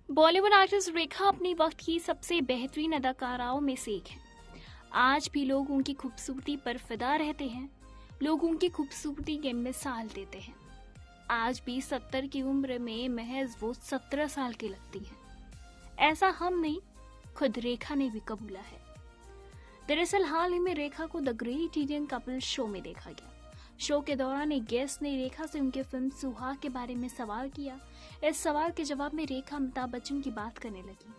Bollywood artist रेखा अपने वक्त की सबसे बेहतरीन अदाकाराओं में से एक है। आज भी लोग उनकी खूबसूरती पर फिदा रहते हैं। लोग उनकी खूबसूरती की मिसाल देते हैं। आज भी 70 की उम्र में महज वो 17 साल की लगती हैं। ऐसा हम नहीं, खुद रेखा ने भी कबूला है। दरअसल हाल ही में रेखा को the great Indian couple show में देखा गया। शो के दौरान एक गेस्ट ने रेखा से उनके फिल्म सुहाग के बारे में सवाल किया। इस सवाल के जवाब में रेखा अमिताभ बच्चन की बात करने लगी।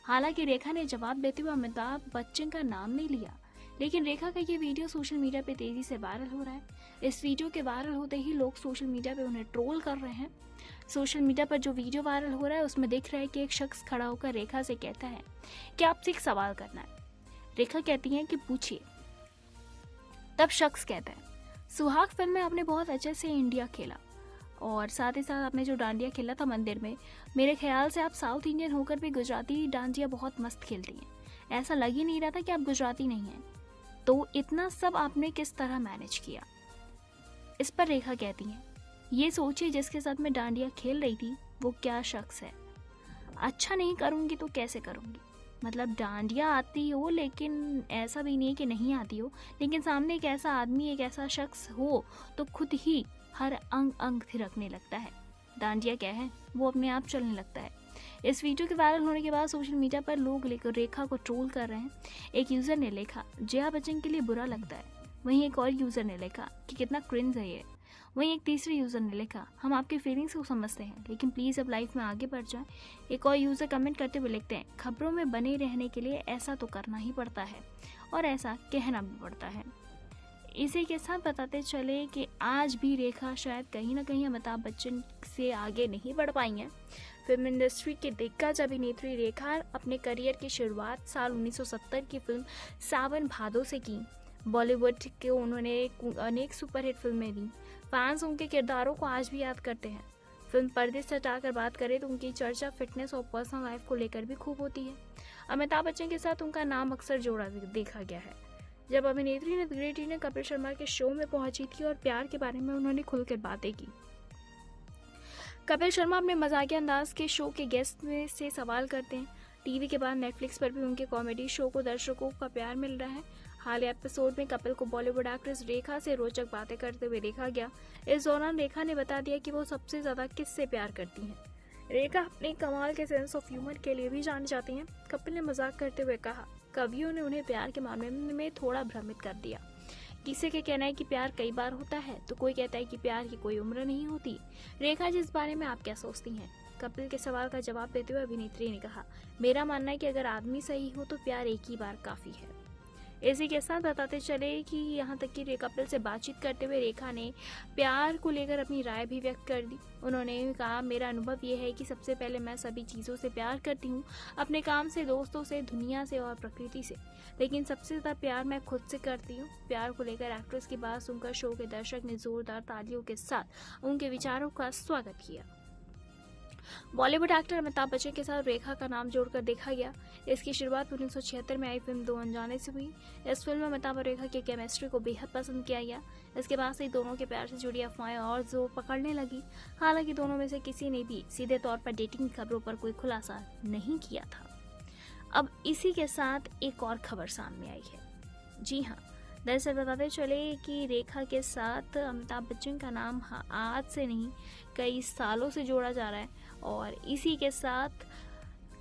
हालांकि रेखा ने जवाब देते हुए अमिताभ बच्चन का नाम नहीं लिया, लेकिन रेखा का ये वीडियो सोशल मीडिया पे तेजी से वायरल हो रहा है। इस वीडियो के वायरल होते ही लोग सोशल मीडिया पे उन्हें ट्रोल कर रहे हैं। सोशल मीडिया पर जो वीडियो वायरल हो रहा है उसमें दिख रहा है कि एक शख्स खड़ा होकर रेखा से कहता है कि आपसे एक सवाल करना है। रेखा कहती है कि पूछिए। तब शख्स कहता है, सुहाग फिल्म में आपने बहुत अच्छे से इंडिया खेला और साथ ही साथ आपने जो डांडिया खेला था मंदिर में, मेरे ख्याल से आप साउथ इंडियन होकर भी गुजराती डांडिया बहुत मस्त खेलती हैं। ऐसा लग ही नहीं रहा था कि आप गुजराती नहीं हैं। तो इतना सब आपने किस तरह मैनेज किया? इस पर रेखा कहती हैं, ये सोचिए जिसके साथ मैं डांडिया खेल रही थी वो क्या शख्स है। अच्छा नहीं करूँगी तो कैसे करूँगी? मतलब डांडिया आती हो, लेकिन ऐसा भी नहीं है कि नहीं आती हो, लेकिन सामने एक ऐसा आदमी, एक ऐसा शख्स हो तो खुद ही हर अंग अंग थिरकने लगता है। डांडिया क्या है, वो अपने आप चलने लगता है। इस वीडियो के वायरल होने के बाद सोशल मीडिया पर लोग लेकर रेखा को ट्रोल कर रहे हैं। एक यूजर ने लिखा, जया बच्चन के लिए बुरा लगता है। वहीं एक और यूजर ने लिखा कि कितना क्रिंज है ये। वहीं एक तीसरे यूजर ने लिखा, हम आपकी फीलिंग्स को समझते हैं, लेकिन प्लीज अब लाइफ में आगे बढ़ जाए। एक और यूजर कमेंट करते हुए लिखते हैं, खबरों में बने रहने के लिए ऐसा तो करना ही पड़ता है और ऐसा कहना भी पड़ता है। इसी के साथ बताते चले कि आज भी रेखा शायद कहीं ना कहीं अमिताभ बच्चन से आगे नहीं बढ़ पाई हैं। फिल्म इंडस्ट्री के दिग्गज अभिनेत्री रेखा अपने करियर की शुरुआत साल 1970 की फिल्म सावन भादो से की। बॉलीवुड के उन्होंने अनेक सुपरहिट फिल्में दी। फैंस उनके किरदारों को आज भी याद करते हैं। फिल्म पर्दे से हटाकर बात करें तो उनकी चर्चा फिटनेस और पर्सनल लाइफ को लेकर भी खूब होती है। अमिताभ बच्चन के साथ उनका नाम अक्सर जोड़ा देखा गया है। जब अभिनेत्री ने the great Indian Kapil Sharma के शो में पहुंची थी और प्यार के बारे में उन्होंने खुलकर बातें की। कपिल शर्मा अपने मजाकिया अंदाज के शो के गेस्ट में से सवाल करते हैं। टीवी के बाद नेटफ्लिक्स पर भी उनके कॉमेडी शो को दर्शकों का प्यार मिल रहा है। हालिया एपिसोड में कपिल को बॉलीवुड एक्ट्रेस रेखा से रोचक बातें करते हुए देखा गया। इस दौरान रेखा ने बता दिया कि वो सबसे ज्यादा किससे प्यार करती हैं। रेखा अपने कमाल के सेंस ऑफ ह्यूमर के लिए भी जानी जाती हैं। कपिल ने मजाक करते हुए कहा, कवियों ने उन्हें प्यार के मामले में थोड़ा भ्रमित कर दिया। किसी के कहना है कि प्यार कई बार होता है तो कोई कहता है कि प्यार की कोई उम्र नहीं होती। रेखा जी, इस बारे में आप क्या सोचती हैं? कपिल के सवाल का जवाब देते हुए अभिनेत्री ने कहा, मेरा मानना है कि अगर आदमी सही हो तो प्यार एक ही बार काफी है। इसी के साथ बताते चले कि यहाँ तक कि कपिल से बातचीत करते हुए रेखा ने प्यार को लेकर अपनी राय भी व्यक्त कर दी। उन्होंने कहा, मेरा अनुभव ये है कि सबसे पहले मैं सभी चीज़ों से प्यार करती हूँ, अपने काम से, दोस्तों से, दुनिया से और प्रकृति से, लेकिन सबसे ज़्यादा प्यार मैं खुद से करती हूँ। प्यार को लेकर एक्ट्रेस की बात सुनकर शो के दर्शक ने जोरदार तालियों के साथ उनके विचारों का स्वागत किया। बॉलीवुड एक्टर अमिताभ बच्चन के साथ रेखा का नाम जोड़कर देखा गया। इसकी शुरुआत 1976 में आई फिल्म दो अनजाने से हुई। इस फिल्म में अमिताभ और रेखा की केमिस्ट्री को बेहद पसंद किया गया। इसके बाद से दोनों के प्यार से जुड़ी अफवाहें और जोर पकड़ने लगी। हालांकि दोनों में से किसी ने भी सीधे तौर पर डेटिंग खबरों पर कोई खुलासा नहीं किया था। अब इसी के साथ एक और खबर सामने आई है। जी हाँ, दरअसल बताते चले कि रेखा के साथ अमिताभ बच्चन का नाम आज से नहीं, कई सालों से जोड़ा जा रहा है और इसी के साथ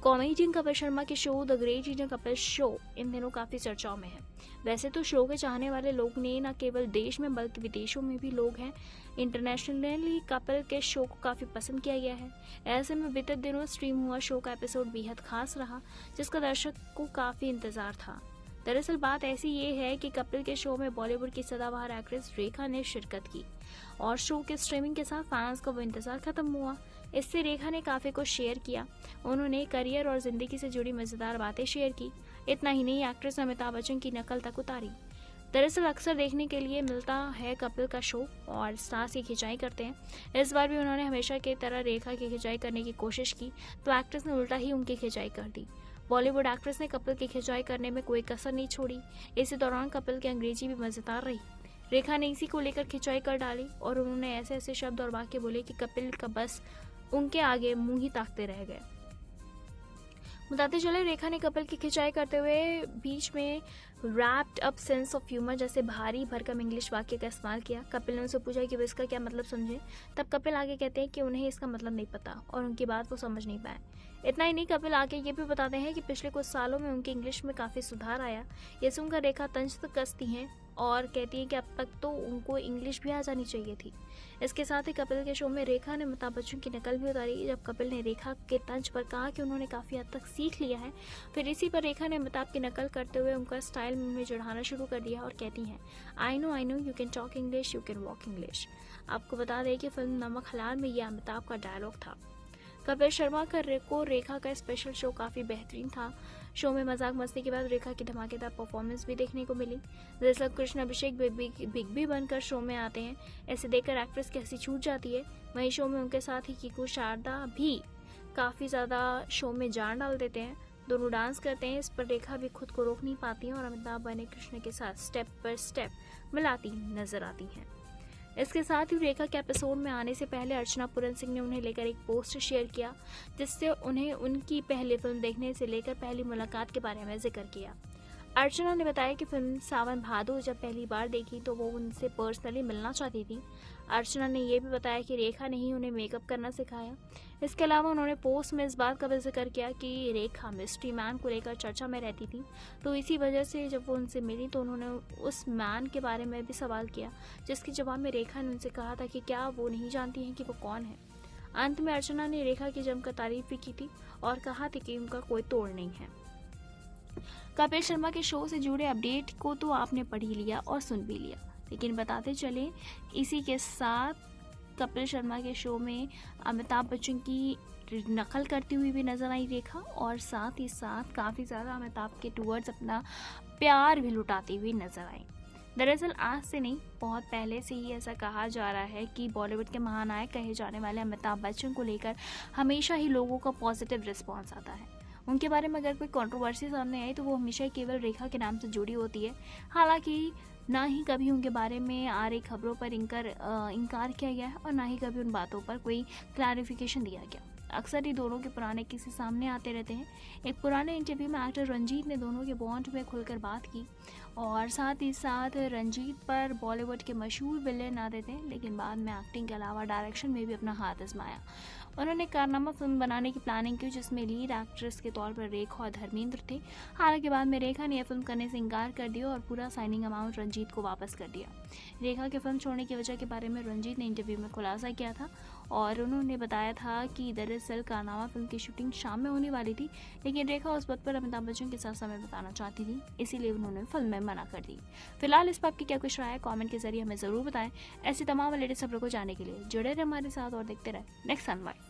कॉमेडियन कपिल शर्मा के show the great Indian Kapil show in दिनों काफ़ी चर्चाओं में है। वैसे तो शो के चाहने वाले लोग ने न केवल देश में बल्कि विदेशों में भी लोग हैं। इंटरनेशनली कपिल के शो को काफ़ी पसंद किया गया है। ऐसे में बीते दिनों स्ट्रीम हुआ शो का एपिसोड बेहद खास रहा, जिसका दर्शक को काफ़ी इंतजार था। दरअसल बात ऐसी ये है कि कपिल के शो में बॉलीवुड की सदाबहार एक्ट्रेस रेखा ने शिरकत की और शो के स्ट्रीमिंग के साथ फैंस का वो इंतजार खत्म हुआ। इससे रेखा ने काफ़ी कुछ शेयर किया। उन्होंने करियर और जिंदगी से जुड़ी मजेदार बातें शेयर की। इतना ही नहीं, एक्ट्रेस ने अमिताभ बच्चन की नकल तक उतारी। दरअसल अक्सर देखने के लिए मिलता है कपिल का शो और स्टार्स की खिंचाई करते हैं। इस बार भी उन्होंने हमेशा की तरह रेखा की खिंचाई करने की कोशिश की तो एक्ट्रेस ने उल्टा ही उनकी खिंचाई कर दी। बॉलीवुड एक्ट्रेस ने कपिल की खिंचाई करने में कोई कसर नहीं छोड़ी। इसी दौरान कपिल की अंग्रेजी भी मजेदार रही। रेखा ने इसी को लेकर खिंचाई कर डाली और उन्होंने ऐसे ऐसे शब्द और वाक्य बोले कि कपिल का बस उनके आगे मुंह ही ताकते रह गए। बताते चले, रेखा ने कपिल की खिंचाई करते हुए बीच में wrapped up sense of humour जैसे भारी भरकम इंग्लिश वाक्य का इस्तेमाल किया। कपिल ने उनसे पूछा कि वो इसका क्या मतलब समझे। तब कपिल आगे कहते हैं कि उन्हें इसका मतलब नहीं पता और उनकी बात वो समझ नहीं पाए। इतना ही नहीं, कपिल आगे ये भी बताते हैं कि पिछले कुछ सालों में उनकी इंग्लिश में काफ़ी सुधार आया। ये सुनकर रेखा तंज कसती हैं और कहती है कि अब तक तो उनको इंग्लिश भी आ जानी चाहिए थी। इसके साथ ही कपिल के शो में रेखा ने अमिताभ बच्चन की नकल भी उतारी। जब कपिल ने रेखा के तंज पर कहा कि उन्होंने काफ़ी हद तक सीख लिया है, फिर इसी पर रेखा ने अमिताभ की नकल करते हुए उनका स्टाइल में चढ़ाना शुरू कर दिया और कहती हैं, I know you can talk English, you can walk English. आपको बता दें कि फिल्म नमक हलाल में यह अमिताभ का डायलॉग था। कपिल शर्मा का रेखा का स्पेशल शो काफ़ी बेहतरीन था। शो में मजाक मस्ती के बाद रेखा की धमाकेदार परफॉर्मेंस भी देखने को मिली। दरअसल कृष्ण अभिषेक बिग बी बनकर शो में आते हैं। ऐसे देखकर एक्ट्रेस की हंसी छूट जाती है। वहीं शो में उनके साथ ही कीकू शारदा भी काफ़ी ज़्यादा शो में जान डाल देते हैं। दोनों डांस करते हैं। इस पर रेखा भी खुद को रोक नहीं पाती हैं और अमिताभ बने कृष्ण के साथ स्टेप पर स्टेप मिलाती नजर आती हैं। इसके साथ ही रेखा के एपिसोड में आने से पहले अर्चना पूरन सिंह ने उन्हें लेकर एक पोस्ट शेयर किया, जिससे उन्हें उनकी पहली फिल्म देखने से लेकर पहली मुलाकात के बारे में जिक्र किया। अर्चना ने बताया कि फिल्म सावन भादो जब पहली बार देखी तो वो उनसे पर्सनली मिलना चाहती थी। अर्चना ने यह भी बताया कि रेखा ने ही उन्हें मेकअप करना सिखाया। इसके अलावा उन्होंने पोस्ट में इस बात का भी जिक्र किया कि रेखा मिस्ट्री मैन को लेकर चर्चा में रहती थी, तो इसी वजह से जब वो उनसे मिली तो उन्होंने उस मैन के बारे में भी सवाल किया, जिसके जवाब में रेखा ने उनसे कहा था कि क्या वो नहीं जानती हैं कि वो कौन है। अंत में अर्चना ने रेखा की जमकर तारीफ भी की थी और कहा था कि उनका कोई तोड़ नहीं है। कपिल शर्मा के शो से जुड़े अपडेट को तो आपने पढ़ ही लिया और सुन भी लिया, लेकिन बताते चले इसी के साथ कपिल शर्मा के शो में अमिताभ बच्चन की नकल करती हुई भी नजर आई रेखा, और साथ ही साथ काफ़ी ज़्यादा अमिताभ के टूवर्ड्स अपना प्यार भी लुटाती हुई नजर आई। दरअसल आज से नहीं, बहुत पहले से ही ऐसा कहा जा रहा है कि बॉलीवुड के महानायक कहे जाने वाले अमिताभ बच्चन को लेकर हमेशा ही लोगों का पॉजिटिव रिस्पॉन्स आता है। उनके बारे में अगर कोई कंट्रोवर्सी सामने आई तो वो हमेशा केवल रेखा के नाम से जुड़ी होती है। हालांकि ना ही कभी उनके बारे में आ रही खबरों पर इनकार किया गया है और ना ही कभी उन बातों पर कोई क्लैरिफिकेशन दिया गया। अक्सर ही दोनों के पुराने किस्से सामने आते रहते हैं। एक पुराने इंटरव्यू में एक्टर रंजीत ने दोनों के बॉन्ड में खुलकर बात की और साथ ही साथ रंजीत पर बॉलीवुड के मशहूर विलेन ना देते हैं, लेकिन बाद में एक्टिंग के अलावा डायरेक्शन में भी अपना हाथ आजमाया। उन्होंने कारनामा फिल्म बनाने की प्लानिंग की, जिसमें लीड एक्ट्रेस के तौर पर रेखा और धर्मेंद्र थे। हालांकि बाद में रेखा ने यह फिल्म करने से इनकार कर दिया और पूरा साइनिंग अमाउंट रंजीत को वापस कर दिया। रेखा के फिल्म छोड़ने की वजह के बारे में रंजीत ने इंटरव्यू में खुलासा किया था और उन्होंने बताया था कि दरअसल कारनामा फिल्म की शूटिंग शाम में होने वाली थी, लेकिन रेखा उस वक्त पर अमिताभ बच्चन के साथ समय बिताना चाहती थी, इसीलिए उन्होंने फिल्म में मना कर दी। फिलहाल इस पर आपकी क्या कुछ राय है, कमेंट के जरिए हमें ज़रूर बताएं। ऐसी तमाम लेटेस्ट खबरों को जानने के लिए जुड़े रहे हमारे साथ और देखते रहे नेक्स्ट सनलाइट।